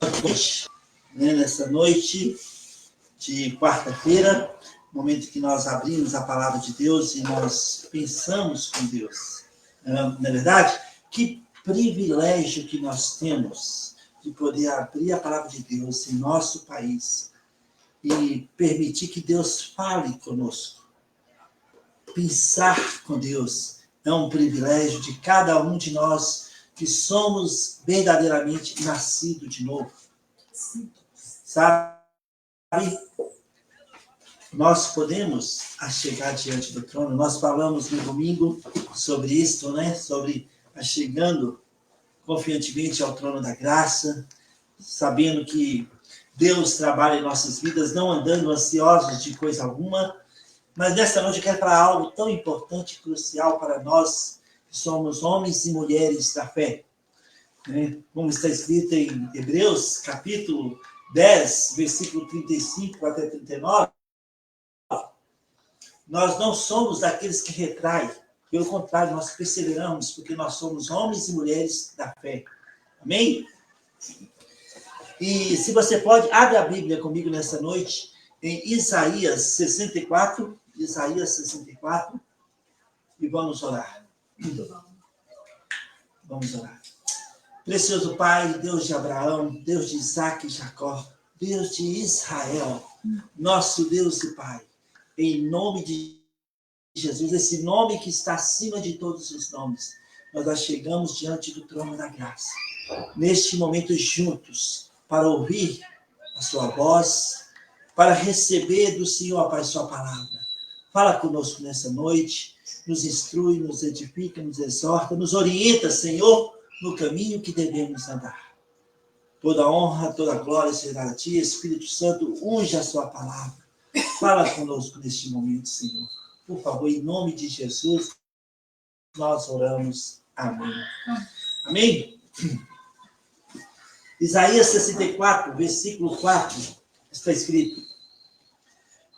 Noite, né, nessa noite de quarta-feira, momento que nós abrimos a palavra de Deus e nós pensamos com Deus. Não é verdade? Que privilégio que nós temos de poder abrir a palavra de Deus em nosso país e permitir que Deus fale conosco. Pensar com Deus é um privilégio de cada um de nós que somos verdadeiramente nascidos de novo. Sabe? Nós podemos chegar diante do trono. Nós falamos no domingo sobre isso, né? Sobre chegando confiantemente ao trono da graça, sabendo que Deus trabalha em nossas vidas, não andando ansiosos de coisa alguma. Mas nesta noite eu quero falar algo tão importante e crucial para nós, que somos homens e mulheres da fé. Como está escrito em Hebreus, capítulo 10, versículo 35 até 39, nós não somos daqueles que retraem. Pelo contrário, nós perseveramos, porque nós somos homens e mulheres da fé. Amém? E se você pode, abre a Bíblia comigo nessa noite, em Isaías 64, e vamos orar. Vamos orar. Precioso Pai, Deus de Abraão, Deus de Isaac e Jacó, Deus de Israel, nosso Deus e Pai, em nome de Jesus, esse nome que está acima de todos os nomes, nós chegamos diante do trono da graça, neste momento juntos, para ouvir a sua voz, para receber do Senhor, Pai, sua palavra. Fala conosco nessa noite, nos instrui, nos edifica, nos exorta, nos orienta, Senhor, no caminho que devemos andar. Toda honra, toda glória será a Ti, Espírito Santo, unge a sua palavra. Fala conosco neste momento, Senhor. Por favor, em nome de Jesus, nós oramos. Amém. Amém? Isaías 64, versículo 4, está escrito: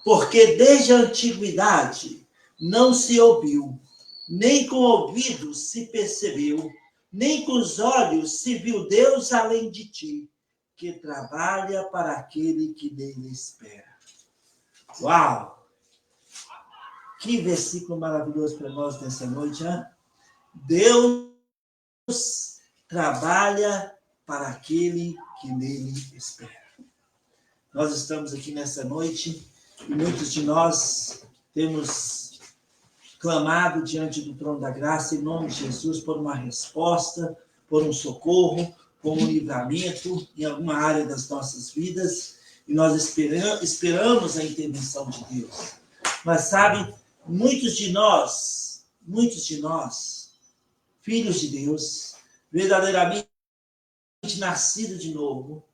porque desde a antiguidade não se ouviu, nem com ouvidos se percebeu, nem com os olhos se viu Deus além de ti, que trabalha para aquele que nele espera. Uau! Que versículo maravilhoso para nós nessa noite, hein? Deus trabalha para aquele que nele espera. Nós estamos aqui nessa noite e muitos de nós temos clamado diante do trono da graça, em nome de Jesus, por uma resposta, por um socorro, por um livramento em alguma área das nossas vidas, e nós esperamos a intervenção de Deus. Mas sabe, muitos de nós, filhos de Deus, verdadeiramente nascidos de novo,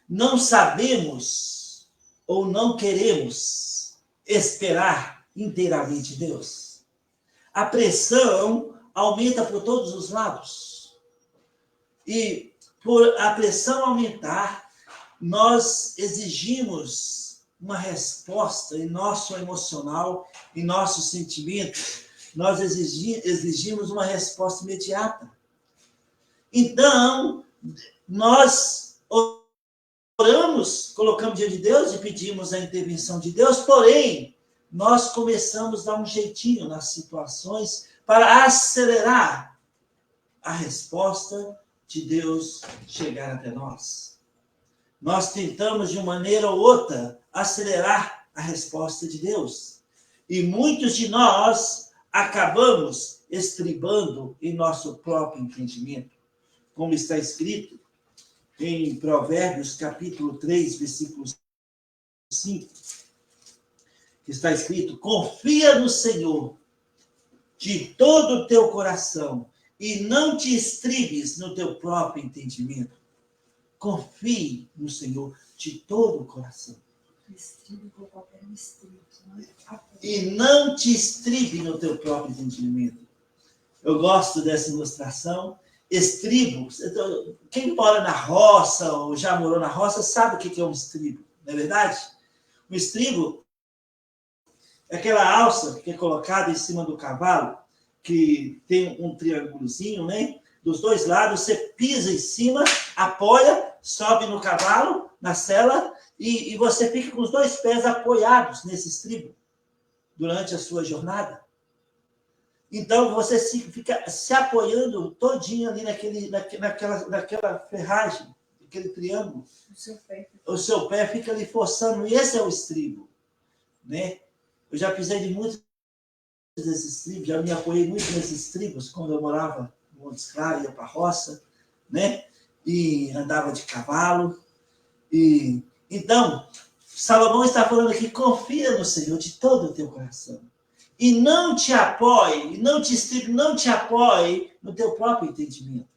não sabemos ou não queremos esperar inteiramente Deus. A pressão aumenta por todos os lados. E por a pressão aumentar, nós exigimos uma resposta em nosso emocional, em nosso sentimento. Nós exigimos uma resposta imediata. Então, nós oramos, colocamos diante de Deus e pedimos a intervenção de Deus, porém, nós começamos a dar um jeitinho nas situações para acelerar a resposta de Deus chegar até nós. Nós tentamos, de uma maneira ou outra, acelerar a resposta de Deus. E muitos de nós acabamos estribando em nosso próprio entendimento. Como está escrito em Provérbios, capítulo 3, versículo 5, está escrito: confia no Senhor de todo o teu coração e não te estribes no teu próprio entendimento. Confie no Senhor de todo o coração. E não te estribe no teu próprio entendimento. Eu gosto dessa ilustração. Estribo. Quem mora na roça ou já morou na roça sabe o que é um estribo, não é verdade? Um estribo é aquela alça que é colocada em cima do cavalo, que tem um triângulozinho, né? dos dois lados, você pisa em cima, apoia, sobe no cavalo, na sela, e você fica com os dois pés apoiados nesse estribo durante a sua jornada. Então, você fica se apoiando todinho ali naquela ferragem, aquele triângulo. O seu pé fica ali forçando, e esse é o estribo, né? Eu já pisei de muitos desses estribos, já me apoiei muito nesses estribos, quando eu morava no Montes Claros, ia para a roça, né? E andava de cavalo. E então, Salomão está falando aqui, confia no Senhor de todo o teu coração. E não te apoie, não te estribe, não te apoie no teu próprio entendimento.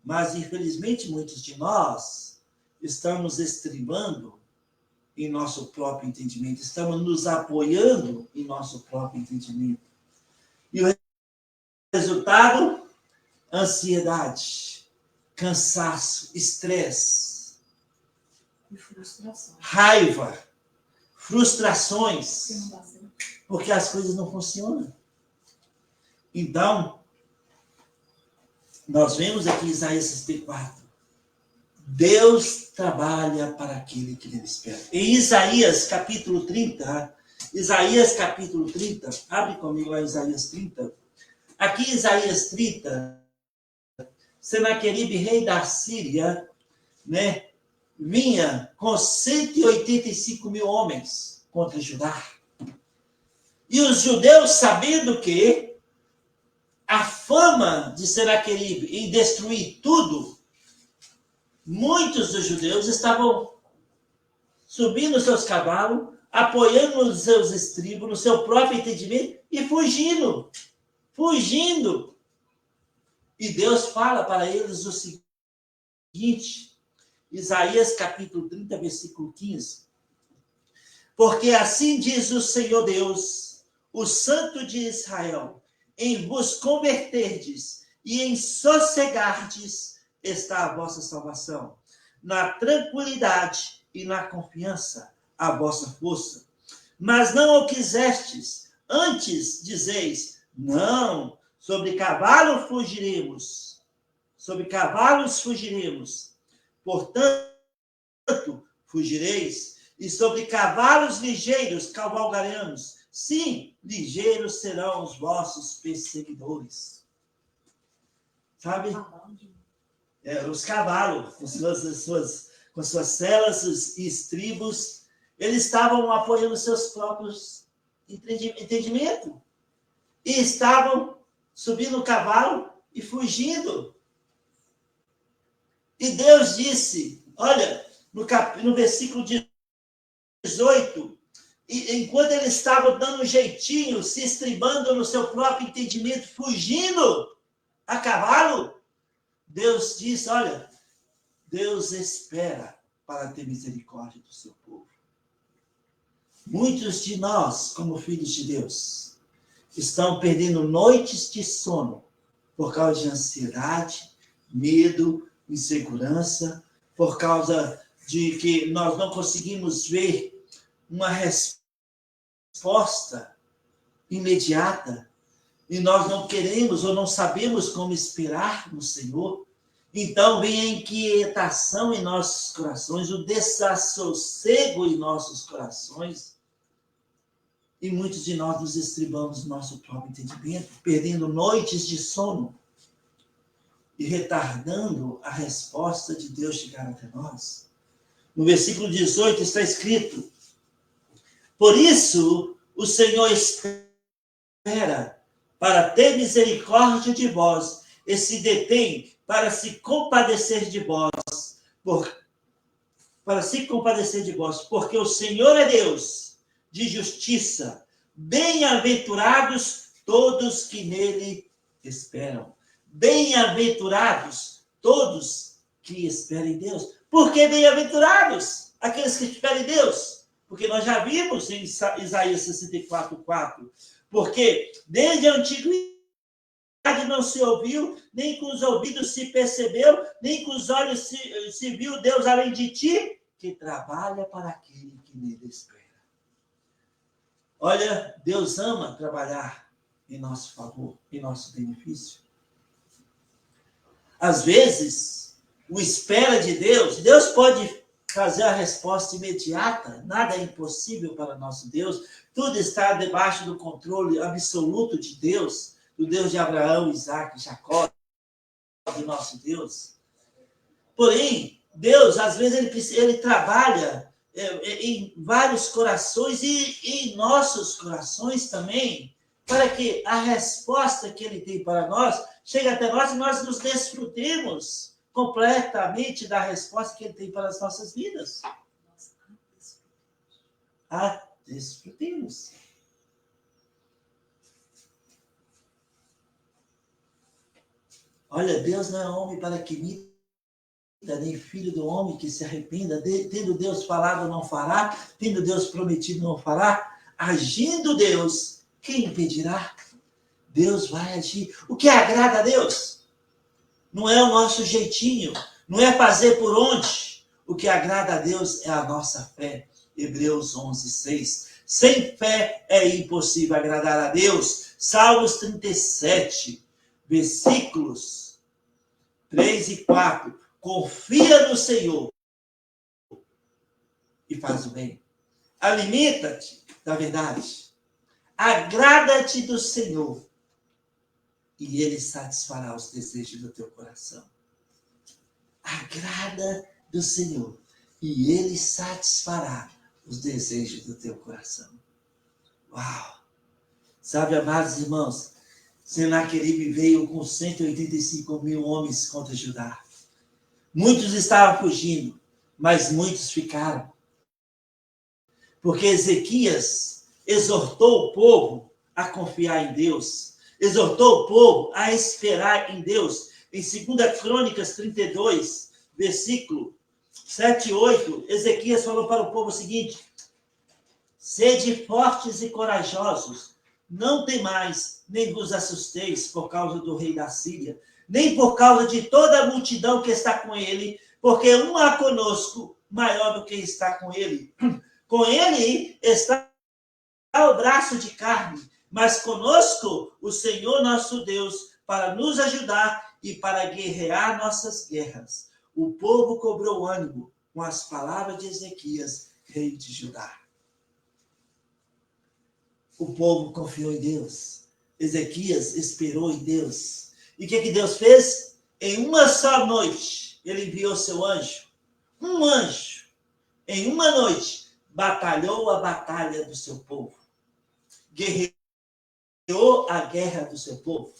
Mas, infelizmente, muitos de nós estamos estribando em nosso próprio entendimento, estamos nos apoiando em nosso próprio entendimento. E o resultado? Ansiedade, cansaço, estresse, raiva, frustrações, porque as coisas não funcionam. Então, nós vemos aqui em Isaías 64, Deus trabalha para aquele que nele espera. Em Isaías capítulo 30, abre comigo lá Isaías 30. Aqui em Isaías 30, Senaqueribe, rei da Síria, né, vinha com 185 mil homens contra Judá. E os judeus, sabendo que a fama de Senaqueribe em destruir tudo, muitos dos judeus estavam subindo os seus cavalos, apoiando os seus estribos, no seu próprio entendimento, e fugindo. E Deus fala para eles o seguinte, Isaías capítulo 30, versículo 15. Porque assim diz o Senhor Deus, o Santo de Israel, em vos converterdes e em sossegardes está a vossa salvação. Na tranquilidade e na confiança a vossa força. Mas não o quisestes, antes dizeis, não, sobre cavalos fugiremos. Portanto, fugireis, e sobre cavalos ligeiros cavalgaremos. Sim, ligeiros serão os vossos perseguidores. Sabe? Os cavalos, com suas celas e estribos, eles estavam apoiando seus próprios entendimentos. E estavam subindo o cavalo e fugindo. E Deus disse, olha, no versículo 18, enquanto eles estavam dando um jeitinho, se estribando no seu próprio entendimento, fugindo a cavalo, Deus disse, olha, Deus espera para ter misericórdia do seu povo. Muitos de nós, como filhos de Deus, estão perdendo noites de sono por causa de ansiedade, medo, insegurança, por causa de que nós não conseguimos ver uma resposta imediata e nós não queremos ou não sabemos como esperar no Senhor. Então vem a inquietação em nossos corações, o desassossego em nossos corações. E muitos de nós nos estribamos no nosso próprio entendimento, perdendo noites de sono e retardando a resposta de Deus chegar até nós. No versículo 18 está escrito, por isso o Senhor espera para ter misericórdia de vós e se detém para se compadecer de vós, porque o Senhor é Deus de justiça, bem-aventurados todos que nele esperam. Bem-aventurados todos que esperam em Deus. Por que bem-aventurados aqueles que esperam em Deus? Porque nós já vimos em Isaías 64:4. Porque desde a antiguidade não se ouviu, nem com os ouvidos se percebeu, nem com os olhos se viu Deus além de ti, que trabalha para aquele que nele espera. Olha, Deus ama trabalhar em nosso favor, em nosso benefício. Às vezes, o espera de Deus, Deus pode fazer a resposta imediata, nada é impossível para nosso Deus, tudo está debaixo do controle absoluto de Deus, do Deus de Abraão, Isaac, Jacó, do nosso Deus. Porém, Deus, às vezes, ele trabalha em vários corações e em nossos corações também, para que a resposta que ele tem para nós chegue até nós e nós nos desfrutemos completamente da resposta que ele tem para as nossas vidas. A desfrutemos. Olha, Deus não é homem para que minta, nem filho do homem que se arrependa. Tendo Deus falado, não fará. Tendo Deus prometido, não fará. Agindo Deus, quem impedirá? Deus vai agir. O que agrada a Deus? Não é o nosso jeitinho. Não é fazer por onde. O que agrada a Deus é a nossa fé. Hebreus 11:6. Sem fé é impossível agradar a Deus. Salmos 37, versículos 3 e 4. Confia no Senhor e faz o bem. Alimenta-te da verdade. Agrada-te do Senhor e Ele satisfará os desejos do teu coração. Agrada do Senhor e Ele satisfará os desejos do teu coração. Uau! Sabe, amados irmãos, Senaqueribe veio com 185 mil homens contra Judá. Muitos estavam fugindo, mas muitos ficaram. Porque Ezequias exortou o povo a confiar em Deus. Exortou o povo a esperar em Deus. Em 2 Crônicas 32, versículo 7 e 8, Ezequias falou para o povo o seguinte: sede fortes e corajosos, não temais, nem vos assusteis por causa do rei da Síria, nem por causa de toda a multidão que está com ele, porque um há conosco maior do que está com ele. Com ele está o braço de carne, mas conosco o Senhor nosso Deus, para nos ajudar e para guerrear nossas guerras. O povo cobrou ânimo com as palavras de Ezequias, rei de Judá. O povo confiou em Deus. Ezequias esperou em Deus. E o que Deus fez? Em uma só noite, ele enviou seu anjo. Um anjo, em uma noite, batalhou a batalha do seu povo. Guerreou a guerra do seu povo.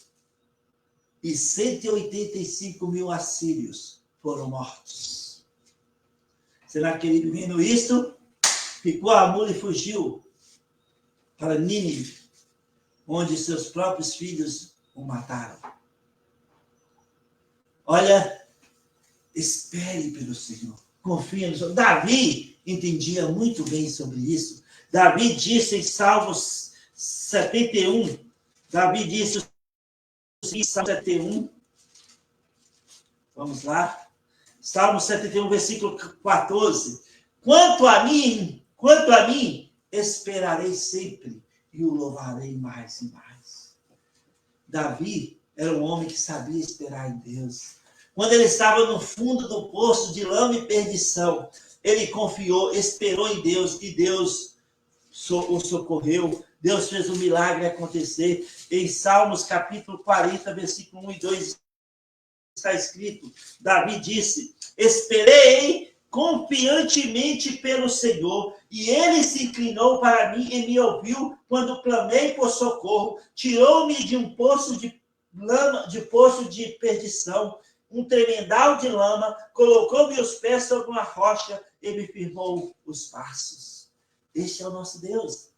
E 185 mil assírios foram mortos. Será que ele, vendo isto, ficou a mula e fugiu para Nínive, onde seus próprios filhos o mataram? Olha, espere pelo Senhor, confia no Senhor. Davi entendia muito bem sobre isso. Davi disse em Salmos 71, Davi disse em Salmo 71, vamos lá, Salmo 71, versículo 14, quanto a mim, esperarei sempre e o louvarei mais e mais. Davi era um homem que sabia esperar em Deus. Quando ele estava no fundo do poço de lama e perdição, ele confiou, esperou em Deus e Deus o socorreu. Deus fez um milagre acontecer. Em Salmos capítulo 40, versículo 1 e 2, está escrito, Davi disse, esperei confiantemente pelo Senhor, e ele se inclinou para mim e me ouviu quando clamei por socorro, tirou-me de um poço de lama, de poço de perdição, um tremendal de lama, colocou meus pés sobre uma rocha e me firmou os passos. Este é o nosso Deus.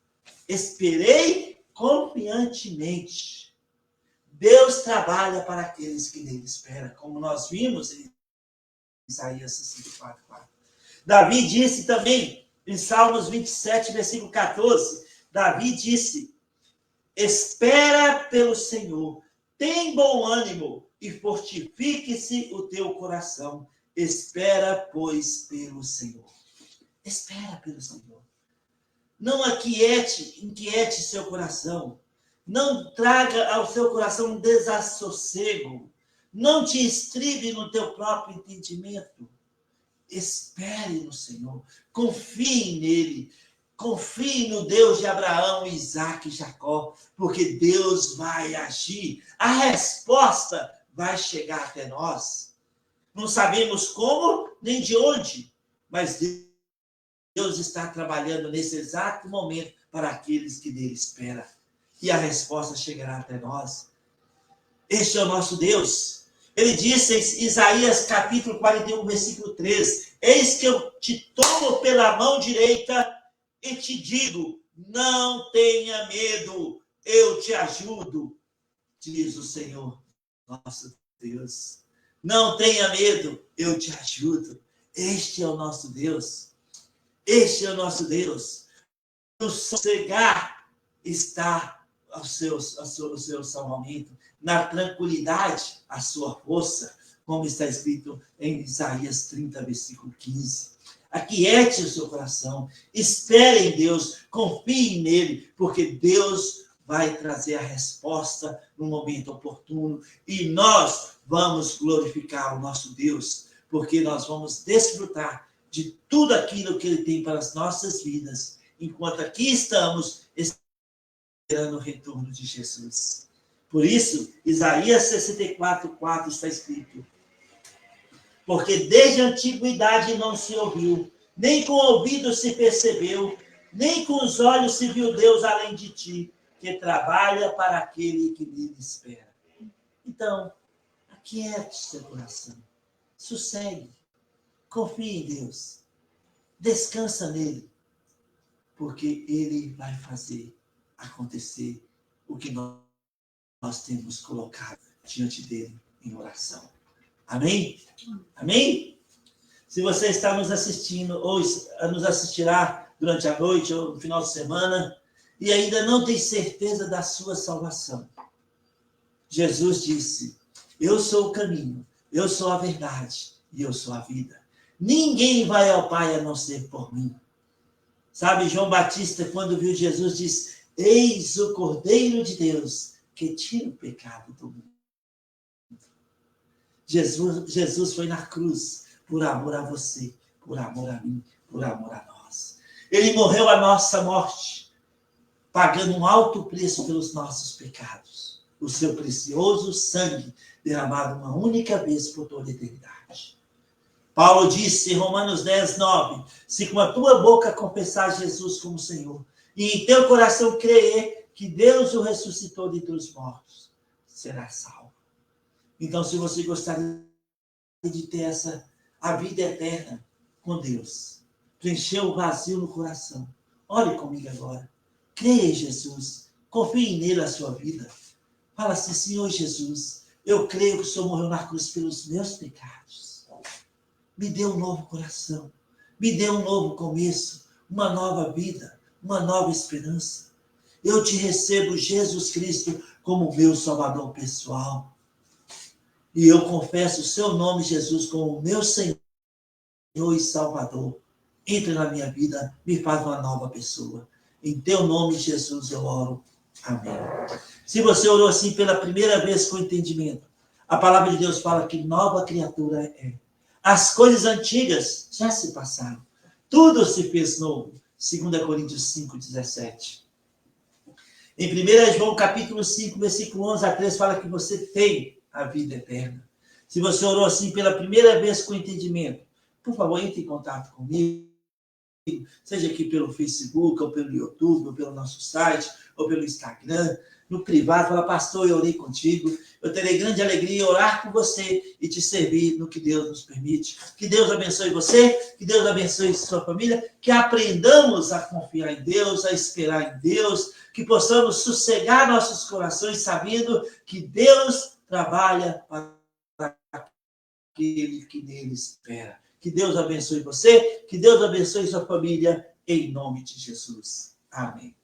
Esperei confiantemente. Deus trabalha para aqueles que nele esperam, como nós vimos em Isaías 64. Davi disse também, em Salmos 27, versículo 14, Davi disse, espera pelo Senhor, tem bom ânimo e fortifique-se o teu coração. Espera, pois, pelo Senhor. Espera pelo Senhor. Não inquiete seu coração. Não traga ao seu coração um desassossego. Não te estribe no teu próprio entendimento. Espere no Senhor. Confie nele. Confie no Deus de Abraão, Isaac e Jacó, porque Deus vai agir. A resposta vai chegar até nós. Não sabemos como nem de onde, mas Deus está trabalhando nesse exato momento para aqueles que nele esperam. E a resposta chegará até nós. Este é o nosso Deus. Ele disse em Isaías capítulo 41, versículo 3, eis que eu te tomo pela mão direita e te digo, não tenha medo, eu te ajudo, diz o Senhor, nosso Deus. Não tenha medo, eu te ajudo. Este é o nosso Deus. Este é o nosso Deus. No sossegar está o seu salvamento. Na tranquilidade, a sua força, como está escrito em Isaías 30, versículo 15. Aquiete o seu coração, espere em Deus, confie nele, porque Deus vai trazer a resposta no momento oportuno e nós vamos glorificar o nosso Deus, porque nós vamos desfrutar de tudo aquilo que ele tem para as nossas vidas, enquanto aqui estamos esperando o retorno de Jesus. Por isso, Isaías 64:4 está escrito, porque desde a antiguidade não se ouviu, nem com o ouvido se percebeu, nem com os olhos se viu Deus além de ti, que trabalha para aquele que nele espera. Então, aquiete seu coração, sossegue, confie em Deus, descansa nele, porque ele vai fazer acontecer o que nós temos colocado diante dele em oração. Amém? Amém? Se você está nos assistindo, ou nos assistirá durante a noite ou no final de semana, e ainda não tem certeza da sua salvação, Jesus disse, eu sou o caminho, eu sou a verdade e eu sou a vida. Ninguém vai ao Pai a não ser por mim. Sabe, João Batista, quando viu Jesus, disse, eis o Cordeiro de Deus que tira o pecado do mundo. Jesus foi na cruz por amor a você, por amor a mim, por amor a nós. Ele morreu a nossa morte, pagando um alto preço pelos nossos pecados. O seu precioso sangue derramado uma única vez por toda a eternidade. Paulo disse em Romanos 10:9, se com a tua boca confessar Jesus como Senhor, e em teu coração crer que Deus o ressuscitou dentre os mortos, será salvo. Então, se você gostaria de ter a vida eterna com Deus, preencher o vazio no coração, ore comigo agora. Creia em Jesus, confie nele a sua vida. Fala assim, Senhor Jesus, eu creio que o Senhor morreu na cruz pelos meus pecados. Me dê um novo coração, me dê um novo começo, uma nova vida, uma nova esperança. Eu te recebo, Jesus Cristo, como meu Salvador pessoal. E eu confesso o seu nome, Jesus, como meu Senhor e Salvador. Entre na minha vida, me faz uma nova pessoa. Em teu nome, Jesus, eu oro. Amém. Se você orou assim pela primeira vez com entendimento, a palavra de Deus fala que nova criatura é. As coisas antigas já se passaram. Tudo se fez novo. 2 Coríntios 5:17. Em 1 João capítulo 5, versículo 11 a 13, fala que você tem a vida eterna. Se você orou assim pela primeira vez com entendimento, por favor, entre em contato comigo, seja aqui pelo Facebook, ou pelo YouTube, ou pelo nosso site, ou pelo Instagram, no privado, fala, pastor, eu orei contigo, eu terei grande alegria em orar com você e te servir no que Deus nos permite. Que Deus abençoe você, que Deus abençoe sua família, que aprendamos a confiar em Deus, a esperar em Deus, que possamos sossegar nossos corações sabendo que Deus trabalha para aquele que nele espera. Que Deus abençoe você, que Deus abençoe sua família, em nome de Jesus. Amém.